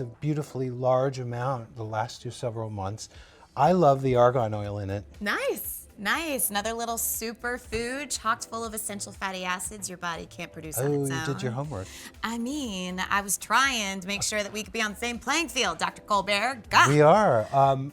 a beautifully large amount the last several months. I love the argan oil in it. Nice. Nice. Another little superfood chocked full of essential fatty acids your body can't produce on Oh, its you own. did your homework. I mean, I was trying to make sure that we could be on the same playing field, Dr. Colbert. God. We are.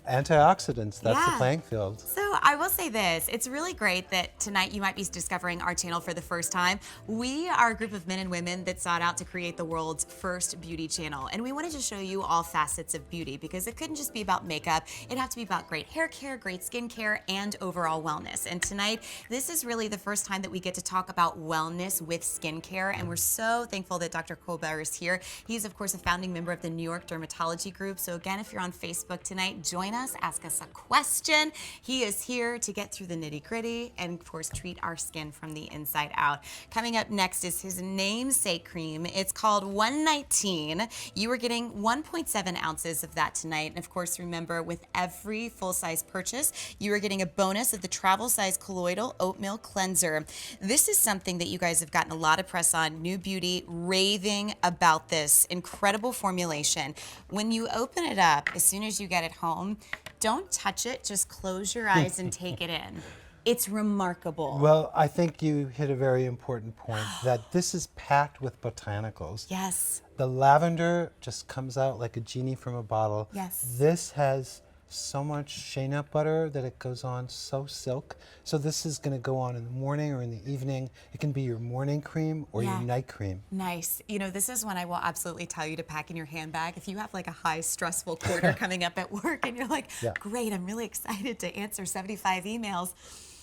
Antioxidants, that's the Yeah. playing field. So I will say this, it's really great that tonight you might be discovering our channel for the first time. We are a group of men and women that sought out to create the world's first beauty channel. And we wanted to show you all facets of beauty because it couldn't just be about makeup. It'd have to be about great hair care, great skin care, and overall wellness. And tonight, this is really the first time that we get to talk about wellness with skincare. And we're so thankful that Dr. Colbert is here. He's, of course, a founding member of the New York Dermatology Group. So again, if you're on Facebook tonight, join us, ask us a question. He is here to get through the nitty-gritty and, of course, treat our skin from the inside out. Coming up next is his namesake cream. It's called 119. You are getting 1.7 ounces of that tonight. And, of course, remember, with every full-size purchase, you are getting a bonus of the travel-size colloidal oatmeal cleanser. This is something that you guys have gotten a lot of press on. New Beauty raving about this incredible formulation. When you open it up, as soon as you get it home, don't touch it, just close your eyes and take it in. It's remarkable. Well, I think you hit a very important point that this is packed with botanicals. Yes. The lavender just comes out like a genie from a bottle. Yes. This has so much shea nut butter that it goes on so silk. So this is going to go on in the morning or in the evening. It can be your morning cream or your night cream. Nice. You know, this is when I will absolutely tell you to pack in your handbag. If you have like a high stressful quarter coming up at work and you're like, great, I'm really excited to answer 75 emails.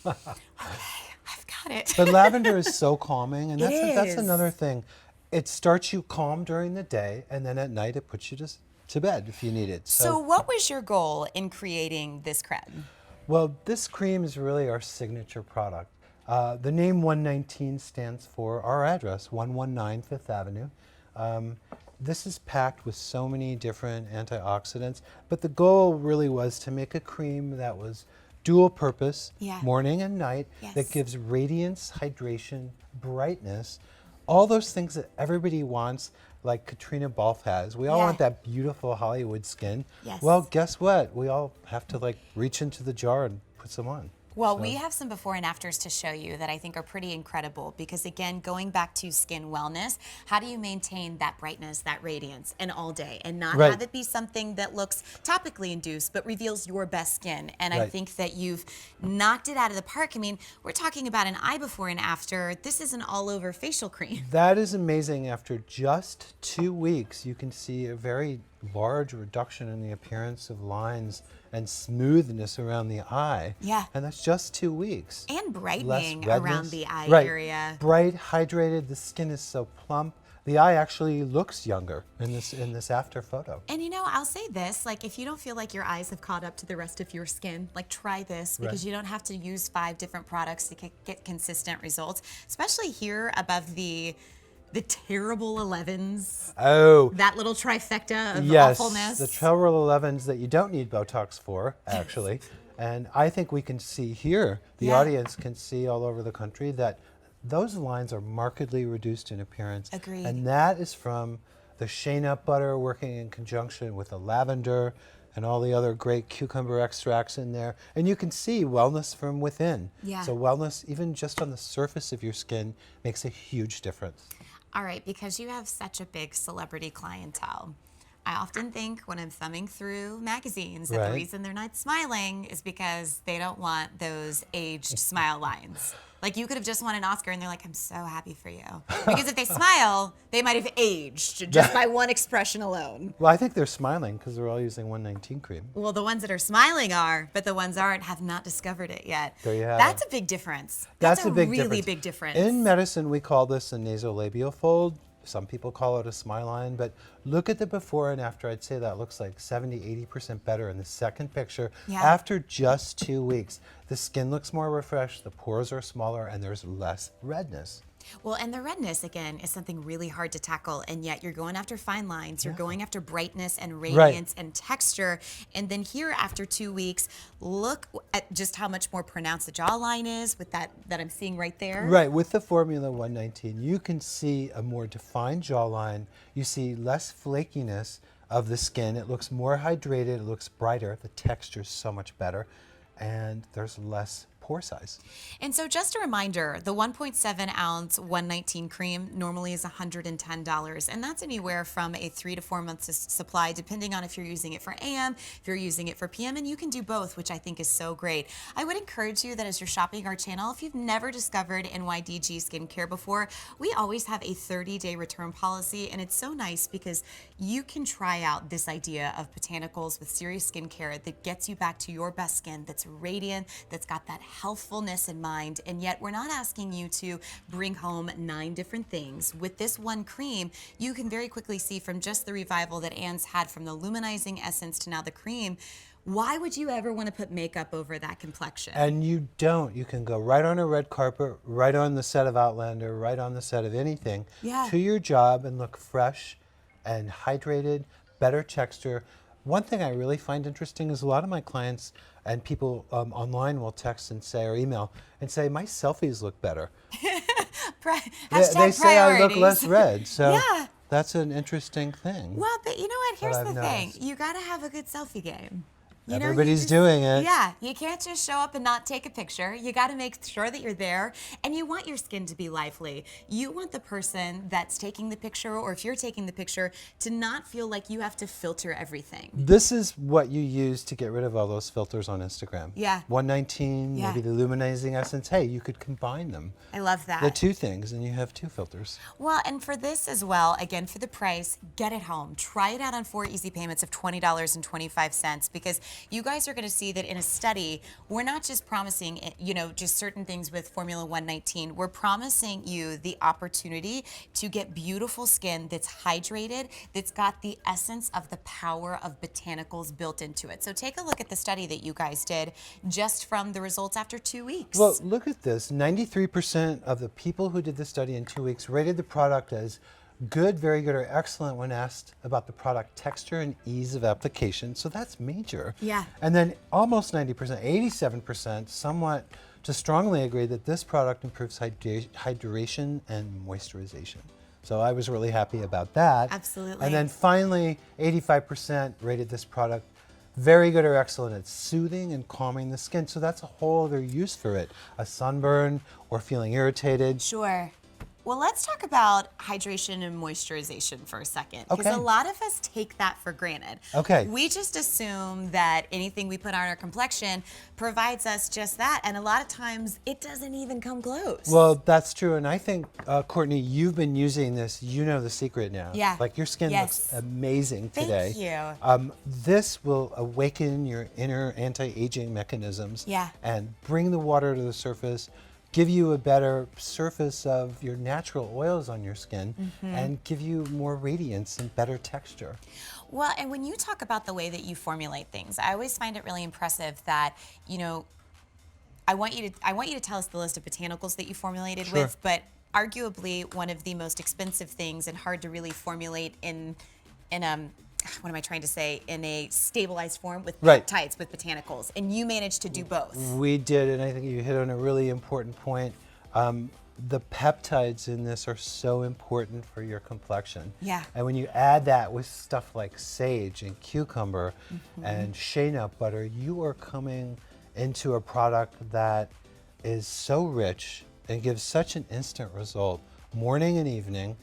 Okay, I've got it. But lavender is so calming, and that's is. another thing. It starts you calm during the day, and then at night it puts you to bed if you need it. So what was your goal in creating this cream? Well, this cream is really our signature product. The name 119 stands for our address, 119 Fifth Avenue. This is packed with so many different antioxidants, but the goal really was to make a cream that was dual purpose, morning and night, that gives radiance, hydration, brightness, all those things that everybody wants, like Katrina Balfe has. We all want that beautiful Hollywood skin. Well, guess what? We all have to like reach into the jar and put some on. Well, we have some before and afters to show you that I think are pretty incredible because, again, going back to skin wellness, how do you maintain that brightness, that radiance, and all day and not have it be something that looks topically induced but reveals your best skin? And I think that you've knocked it out of the park. I mean, we're talking about an eye before and after. This is an all-over facial cream. That is amazing. After just 2 weeks, you can see a very large reduction in the appearance of lines and smoothness around the eye. And that's just 2 weeks. And brightening around the eye area. Bright, hydrated, the skin is so plump. The eye actually looks younger in this after photo. And you know, I'll say this, like if you don't feel like your eyes have caught up to the rest of your skin, like try this because you don't have to use 5 different products to get consistent results, especially here above the terrible 11s. Oh. That little trifecta of awfulness. The terrible 11s that you don't need Botox for, actually. And I think we can see here, the audience can see all over the country that those lines are markedly reduced in appearance. Agreed. And that is from the shea nut butter working in conjunction with the lavender and all the other great cucumber extracts in there. And you can see wellness from within. So wellness, even just on the surface of your skin, makes a huge difference. All right, because you have such a big celebrity clientele, I often think when I'm thumbing through magazines that the reason they're not smiling is because they don't want those aged smile lines. Like you could have just won an Oscar and they're like, I'm so happy for you. Because if they smile, they might have aged just by one expression alone. Well, I think they're smiling because they're all using 119 cream. Well, the ones that are smiling are, but the ones aren't have not discovered it yet. There you have That's it. a big difference. That's a really big difference. In medicine, we call this a nasolabial fold. Some people call it a smile line, but look at the before and after. I'd say that looks like 70–80% better in the second picture. After just 2 weeks, the skin looks more refreshed, the pores are smaller, and there's less redness. Well, and the redness, again, is something really hard to tackle, and yet you're going after fine lines, you're going after brightness and radiance and texture, and then here after 2 weeks, look at just how much more pronounced the jawline is with that I'm seeing right there. Right, with the Formula 119, you can see a more defined jawline, you see less flakiness, of the skin. It looks more hydrated, it looks brighter, the texture is so much better, and there's less pore size. And so just a reminder, the 1.7 ounce 119 cream normally is $110, and that's anywhere from a 3 to 4 months supply, depending on if you're using it for AM, if you're using it for PM, and you can do both, which I think is so great. I would encourage you that as you're shopping our channel, if you've never discovered NYDG skincare before, we always have a 30-day return policy, and it's so nice because you can try out this idea of botanicals with serious skincare that gets you back to your best skin, that's radiant, that's got that healthfulness in mind, and yet we're not asking you to bring home 9 different things. With this one cream, you can very quickly see from just the revival that Anne's had from the luminizing essence to now the cream, why would you ever want to put makeup over that complexion? And you don't. You can go right on a red carpet, right on the set of Outlander, right on the set of anything, to your job and look fresh and hydrated, better texture. One thing I really find interesting is a lot of my clients and people online will text and say, or email and say, my selfies look better. They say I look less red. So that's an interesting thing. Well, but you know what? Here's the thing. You got to have a good selfie game. You know, everybody's doing it. Yeah, you can't just show up and not take a picture. You got to make sure that you're there, and you want your skin to be lively. You want the person that's taking the picture, or if you're taking the picture, to not feel like you have to filter everything. This is what you use to get rid of all those filters on Instagram. Yeah. 119, maybe the luminizing essence. Hey, you could combine them. I love that. The 2 things, and you have 2 filters. Well, and for this as well, again, for the price, get it home. Try it out on 4 easy payments of $20.25, because you guys are going to see that in a study, we're not just promising, you know, just certain things with Formula 119. We're promising you the opportunity to get beautiful skin that's hydrated, that's got the essence of the power of botanicals built into it. So take a look at the study that you guys did just from the results after 2 weeks. Well, look at this. 93% of the people who did the study in 2 weeks rated the product as good, very good, or excellent when asked about the product texture and ease of application. So that's major. Yeah. And then almost 90%, 87% somewhat to strongly agree that this product improves hydration and moisturization. So I was really happy about that. Absolutely. And then finally, 85% rated this product very good or excellent at soothing and calming the skin. So that's a whole other use for it. A sunburn or feeling irritated. Sure. Well, let's talk about hydration and moisturization for a second, because Okay. a lot of us take that for granted. Okay. We just assume that anything we put on our complexion provides us just that, and a lot of times it doesn't even come close. Well, that's true, and I think, Courtney, you've been using this. You know the secret now. Yeah. Like your skin looks amazing today. Thank you. This will awaken your inner anti-aging mechanisms. Yeah. And bring the water to the surface, give you a better surface of your natural oils on your skin, and give you more radiance and better texture. Well, and when you talk about the way that you formulate things, I always find it really impressive that, you know, I want you to tell us the list of botanicals that you formulated with, but arguably one of the most expensive things and hard to really formulate in what am I trying to say, in a stabilized form with peptides, with botanicals, and you managed to do both. We did, and I think you hit on a really important point. The peptides in this are so important for your complexion. Yeah. And when you add that with stuff like sage and cucumber and shea nut butter, you are coming into a product that is so rich and gives such an instant result, morning and evening,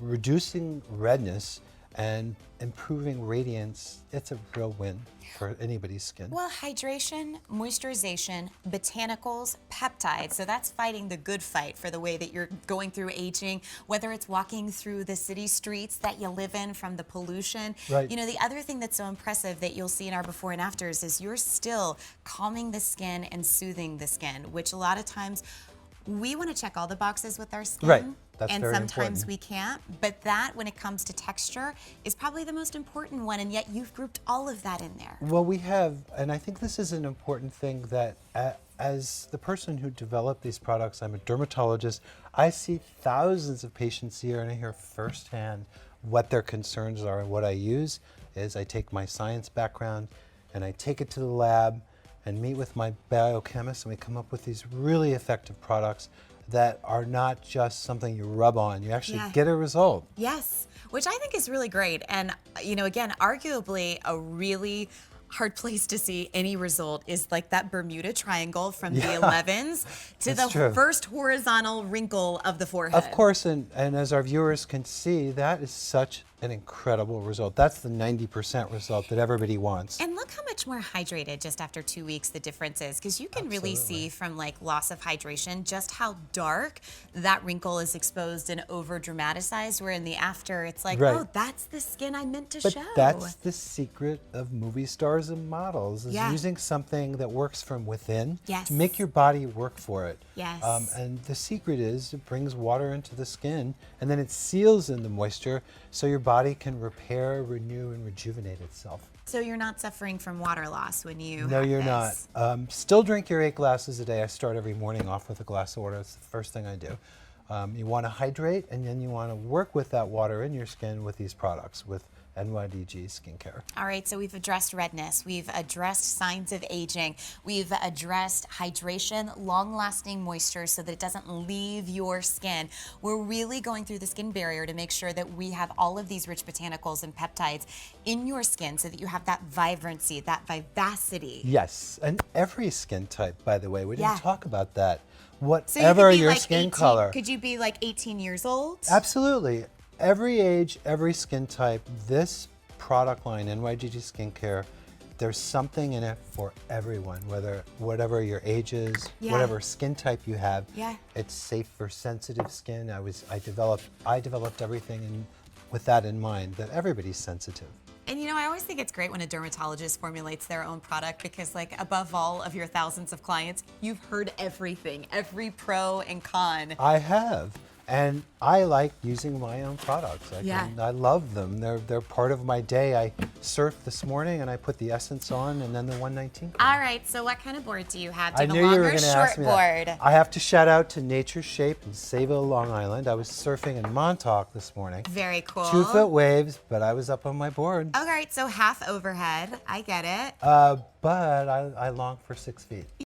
reducing redness and improving radiance. It's a real win for anybody's skin. Well, hydration, moisturization, botanicals, peptides. So that's fighting the good fight for the way that you're going through aging, whether it's walking through the city streets that you live in from the pollution. Right. You know, the other thing that's so impressive that you'll see in our before and afters is you're still calming the skin and soothing the skin, which a lot of times we want to check all the boxes with our skin. Right. That's and very sometimes important. we can't, but that, when it comes to texture, is probably the most important one, and yet you've grouped all of that in there. Well, we have, and I think this is an important thing that as the person who developed these products, I'm a dermatologist, I see thousands of patients here and I hear firsthand what their concerns are. And what I use is I take my science background and I take it to the lab and meet with my biochemist, and we come up with these really effective products that are not just something you rub on. You actually Yeah. get a result. Yes, which I think is really great. And, again, arguably a really hard place to see any result is like that Bermuda Triangle from the 11s to That's the true. first horizontal wrinkle of the forehead. Of course, and as our viewers can see, that is such an incredible result. That's the 90% result that everybody wants. And look how much more hydrated just after 2 weeks the difference is, because you can really see from like loss of hydration just how dark that wrinkle is exposed and over dramatized, where in the after it's like, Right. oh, that's the skin I meant to But show. that's the secret of movie stars and models, is Yeah. using something that works from within Yes. to make your body work for it. Yes. And the secret is it brings water into the skin, and then it seals in the moisture so your body can repair, renew, and rejuvenate itself. So you're not suffering from water loss when you No, have you're this. not. Still drink your 8 glasses a day. I start every morning off with a glass of water. That's the first thing I do. You want to hydrate, and then you want to work with that water in your skin with these products, with NYDG skincare. All right, so we've addressed redness, we've addressed signs of aging, we've addressed hydration, long-lasting moisture so that it doesn't leave your skin. We're really going through the skin barrier to make sure that we have all of these rich botanicals and peptides in your skin so that you have that vibrancy, that vivacity. Yes, and every skin type, by the way. We didn't Yeah. talk about that. So you Whatever could be your like skin 18, color. Could you be like 18 years old? Absolutely. Every age, every skin type, this product line, NYDG Skincare, there's something in it for everyone, whatever your age is, Yeah. whatever skin type you have. Yeah. It's safe for sensitive skin. I developed everything with that in mind, that everybody's sensitive. And I always think it's great when a dermatologist formulates their own product because, like, above all of your thousands of clients, you've heard everything, every pro and con. I have. And I like using my own products. Yeah. I love them. They're part of my day. I surfed this morning and I put the Essence on and then the 119. All right, so what kind of board do you have? Do I you knew have a you long were or going to short ask me board? that. I have to shout out to Nature's Shape in Sayville, Long Island. I was surfing in Montauk this morning. Very cool. 2-foot waves, but I was up on my board. All right, so half overhead. I get it. But I long for 6 feet.